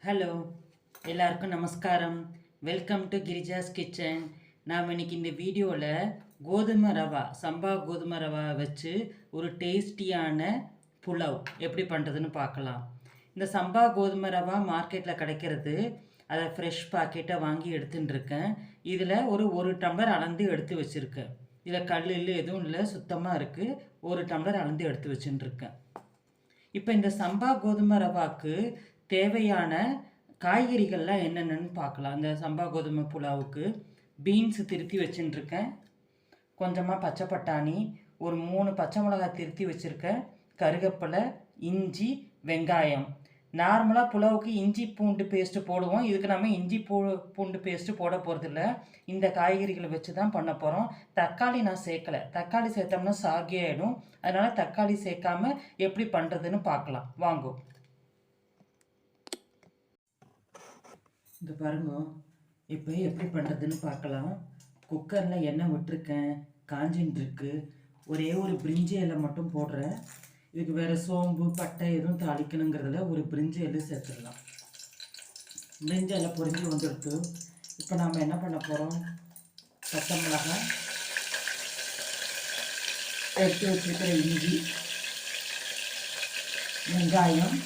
Hello, எல்லாருக்கும் நமஸ்காரம். Welcome to Girija's kitchen. நாம் இன்னைக்கு இந்த வீடியோவில் கோதுமை ரவா, சம்பா கோதுமை ரவா வச்சு ஒரு டேஸ்டியான புலாவ் எப்படி பண்ணுறதுன்னு பார்க்கலாம். இந்த சம்பா கோதுமை ரவா மார்க்கெட்டில் கிடைக்கிறது, அதை ஃப்ரெஷ் பாக்கெட்டை வாங்கி எடுத்துன்னு இருக்கேன். இதில் ஒரு டம்ளர் அளந்து எடுத்து வச்சுருக்கேன். இதில் கல் இல்லை, எதுவும் இல்லை, சுத்தமாக இருக்குது. ஒரு டம்ளர் அளந்து எடுத்து வச்சுன்னு இருக்கேன். இப்போ இந்த சம்பா கோதுமை ரவாக்கு தேவையான காய்கறிகள்லாம் என்னென்னு பார்க்கலாம். இந்த சம்பா கோதுமை புலாவுக்கு பீன்ஸு திருத்தி வச்சுட்டுருக்கேன், கொஞ்சமாக பச்சை பட்டாணி, ஒரு 3 பச்சை மிளகாய் திருத்தி வச்சுருக்கேன், கருவேப்பிலை, இஞ்சி, வெங்காயம். நார்மலாக புலாவுக்கு இஞ்சி பூண்டு பேஸ்ட்டு போடுவோம். இதுக்கு நம்ம இஞ்சி பூண்டு பேஸ்ட்டு போட போகிறதில்ல. இந்த காய்கறிகளை வச்சு தான் பண்ண போகிறோம். தக்காளி நான் சேர்க்கலை. தக்காளி சேர்த்தோம்னா சாகி ஆகிடும். அதனால் தக்காளி சேர்க்காம எப்படி பண்ணுறதுன்னு பார்க்கலாம் வாங்கோ. இந்த பாருங்க, இப்போ எப்படி பண்ணுறதுன்னு பார்க்கலாம். குக்கரில் எண்ணெய் விட்டுருக்கேன், காஞ்சின்னு இருக்கு. ஒரே ஒரு பிரிஞ்சி இலை மட்டும் போடுறேன். இதுக்கு வேறு சோம்பு பட்டை எதுவும் தாளிக்கணுங்கிறதுல ஒரு பிரிஞ்சி இலை சேர்த்துடலாம். பிரிஞ்சி இலை பொரிஞ்சு வந்துடுத்து. இப்போ நாம் என்ன பண்ண போகிறோம், பச்சை மிளகாய், எடுத்து வச்சுருக்கிற இஞ்சி, வெங்காயம்,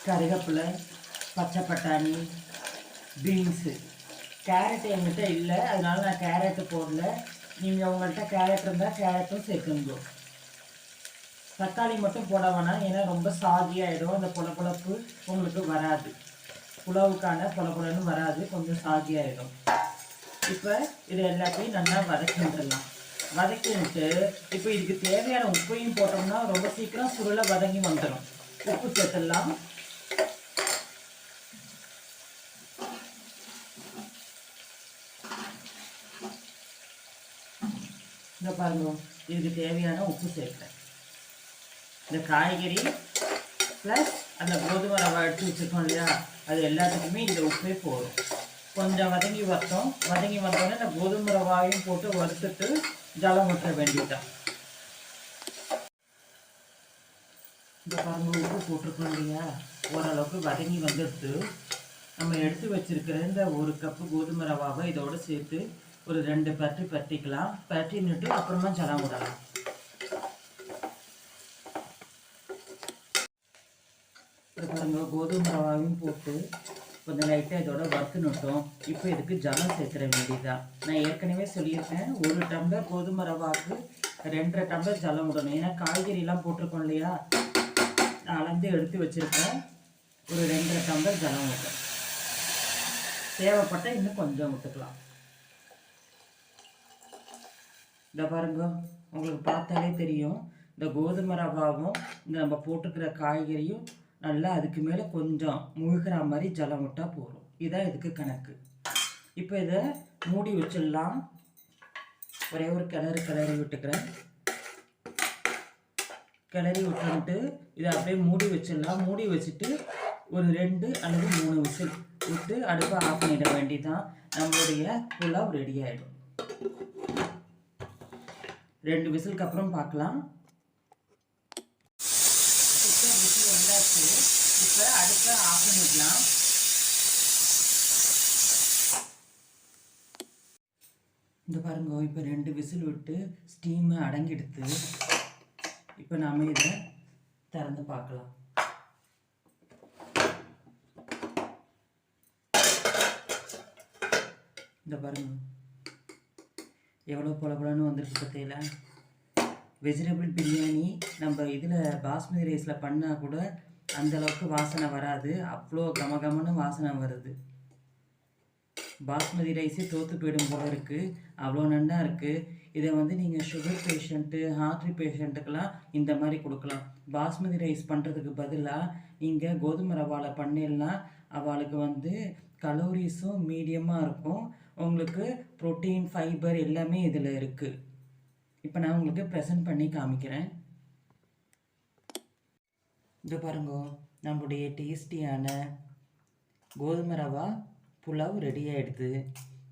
கருவேப்பிலை, பச்சை பட்டாணி, பீன்ஸு. கேரட் என்கிட்ட இல்லை, அதனால நான் கேரட்டு போடல. நீங்கள் உங்கள்கிட்ட கேரட் இருந்தால் கேரட்டும் சேர்க்குங்க. தக்காளி மட்டும் போட வேணாம், ஏன்னா ரொம்ப சாகியாகிடும். அந்த பொலப்பொலப்பு உங்களுக்கு வராது, புலாவுக்கான பொலப்பொலன்னு வராது, கொஞ்சம் சாகியாகிடும். இப்போ இது எல்லாத்தையும் நல்லா வதக்கிட்டுலாம். வதக்கிட்டு இப்போ இதுக்கு தேவையான உப்பையும் போட்டோம்னா ரொம்ப சீக்கிரம் சுருளை வதங்கி வந்துடும். உப்பு சேர்த்துடலாம். இந்த பாருங்க, இதுக்கு தேவையான உப்பு சேர்க்கிறேன். இந்த காய்கறி ப்ளஸ் அந்த கோதுமை ரவா எடுத்து வச்சுருக்கோம் இல்லையா, அது எல்லாத்துக்குமே இந்த உப்பே போதும். கொஞ்சம் வதங்கி வந்தோடனே இந்த கோதுமை ரவாவையும் போட்டு வறுத்துட்டு ஜலம் ஊற்ற வேண்டியதான். இந்த பாருங்க, உப்பு போட்டிருக்கோம் இல்லையா, ஓரளவுக்கு வதங்கி வந்துடுத்து. நம்ம எடுத்து வச்சிருக்கிற இந்த 1 கப்பு கோதுமை ரவாவை இதோடு சேர்த்து ஒரு 2 பரட்டிக்கலாம். பரட்டின்னுட்டு அப்புறமா ஜலம் விடலாம். பாருங்க, கோதுமை ரவாவையும் போட்டு கொஞ்சம் லைட்டாக இதோட வறுத்துனுட்டோம். இப்போ இதுக்கு ஜலம் சேர்த்துற வேண்டியதான். நான் ஏற்கனவே சொல்லியிருக்கேன், 1 டம்ளர் கோதுமை ரவாவுக்கு 2.5 டம்ளர் ஜலம் விடணும். ஏன்னா காய்கறிலாம் போட்டிருக்கோம் இல்லையா, நான் அளந்து எடுத்து வச்சுருக்கேன். ஒரு 2.5 டம்ளர் ஜலம் விட்டேன். தேவைப்பட்டால் இன்னும் கொஞ்சம் விட்டுக்கலாம். இந்த பாருங்க, உங்களுக்கு பார்த்தாலே தெரியும், இந்த கோதுமை ரவாவும் இந்த நம்ம போட்டுக்கிற காய்கறியும் நல்லா அதுக்கு மேலே கொஞ்சம் முழுகிற மாதிரி ஜலம் விட்டால் போதும். இதுதான் இதுக்கு கணக்கு. இப்போ இதை மூடி வச்சிடலாம். ஒரே ஒரு கிளறி விட்டுக்கிறேன். கிளறி விட்டுட்டு இதை அப்படியே மூடி வச்சிடலாம். மூடி வச்சுட்டு ஒரு 2 அல்லது 3 விசில் விட்டு அடுப்பை ஆஃப் பண்ணிட வேண்டியதான். நம்மளுடைய புலாவ் ரெடி ஆகிடும். 2 விசிலுக்கு அப்புறம் பார்க்கலாம். விசில் வந்தாச்சு. இப்போ அடுப்பை ஆஃப் பண்ணிடலாம். இந்த பாருங்க, இப்போ 2 விசில் விட்டு ஸ்டீமை அடங்கிடுத்து. இப்போ நாம் இதை திறந்து பார்க்கலாம். இந்த பாருங்க, எவ்வளோ பொலன்னு வந்துருக்கு பார்த்தீங்களா. வெஜிடபிள் பிரியாணி நம்ம இதில் பாஸ்மதி ரைஸில் பண்ணால் கூட அந்தளவுக்கு வாசனை வராது. அவ்வளோ கமகமன்னு வாசனை வருது. பாஸ்மதி ரைஸே தோற்று போயிடும் போல இருக்குது, அவ்வளோ நல்லா இருக்குது. இதை வந்து நீங்கள் சுகர் பேஷண்ட்டு, ஹார்ட் பேஷண்ட்டுக்கெல்லாம் இந்த மாதிரி கொடுக்கலாம். பாஸ்மதி ரைஸ் பண்ணுறதுக்கு பதிலாக நீங்கள் கோதுமை ரவாவில் பண்ணிடலாம். அவளுக்கு வந்து கலோரிஸும் மீடியமாக இருக்கும். உங்களுக்கு ப்ரோட்டீன், ஃபைபர் எல்லாமே இதில் இருக்குது. இப்போ நான் உங்களுக்கு ப்ரெசென்ட் பண்ணி காமிக்கிறேன். இது பாருங்க, நம்முடைய டேஸ்டியான கோதுமை ரவா புலாவ் ரெடி ஆகிடுது.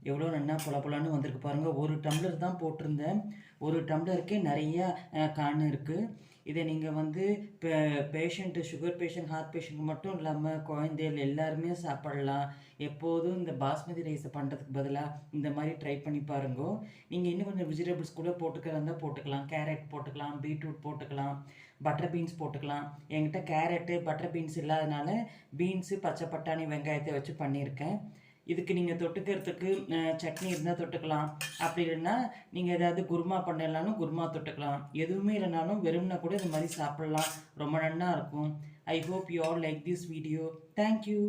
எவ்வளோ நல்லா பொலன்னு வந்திருக்கு பாருங்கள். 1 டம்ளர் தான் போட்டிருந்தேன். 1 டம்ளருக்கே நிறைய காண் இருக்குது. இதை நீங்கள் வந்து patient sugar patient heart patient மட்டும் இல்லாமல் குழந்தைகள் எல்லாருமே சாப்பிடலாம். எப்போதும் இந்த பாஸ்மதி ரைஸை பண்ணுறதுக்கு பதிலாக இந்த மாதிரி ட்ரை பண்ணி பாருங்க. நீங்கள் இன்னும் கொஞ்சம் வெஜிடபிள்ஸ் கூட போட்டுக்கிறதா போட்டுக்கலாம். கேரட் போட்டுக்கலாம், பீட்ரூட் போட்டுக்கலாம், பட்டர் பீன்ஸ் போட்டுக்கலாம். என்கிட்ட கேரட்டு பட்டர் பீன்ஸ் இல்லாதனால பீன்ஸு, பச்சை பட்டாணி, வெங்காயத்தை வச்சு பண்ணியிருக்கேன். இதுக்கு நீங்கள் தொட்டுக்கிறதுக்கு சட்னி இருந்தால் தொட்டுக்கலாம். அப்படி இல்லைன்னா நீங்கள் ஏதாவது குருமா பண்ணலாலும் குருமா தொட்டுக்கலாம். எதுவுமே இல்லைனாலும் வெறும்னா கூட இந்த மாதிரி சாப்பிட்லாம். ரொம்ப நல்லா இருக்கும். I hope you all like this video. Thank you.